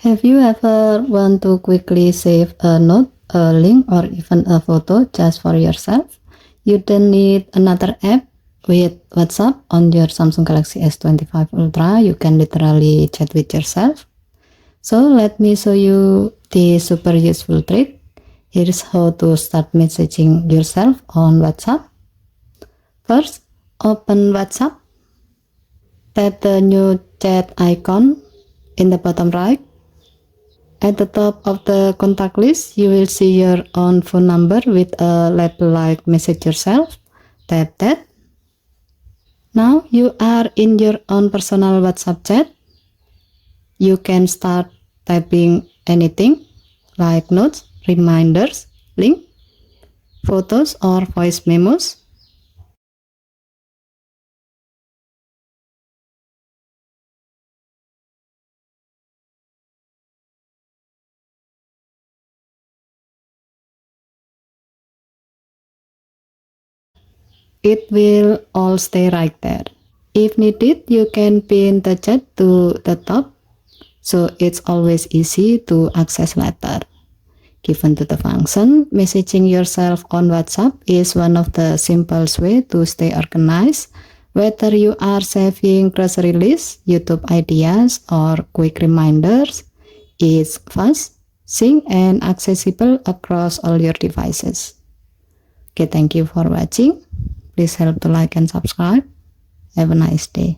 Have you ever want to quickly save a note, a link, or even a photo just for yourself? You don't need another app. With WhatsApp on your Samsung Galaxy S25 Ultra, you can literally chat with yourself. So let me show you the super useful trick. Here's how to start messaging yourself on WhatsApp. First, open WhatsApp. Tap the new chat icon in the bottom right. At the top of the contact list, you will see your own phone number with a label like message yourself. Tap that. Now you are in your own personal WhatsApp chat. You can start typing anything like notes, reminders, link, photos, or voice memos. It will all stay right there. If needed, you can pin the chat to the top so it's always easy to access later. Given to the function, messaging yourself on WhatsApp is one of the simplest ways to stay organized. Whether you are saving grocery lists, YouTube ideas, or quick reminders, it's fast, sync, and accessible across all your devices. Okay, thank you for watching. Please help to like and subscribe. Have a nice day.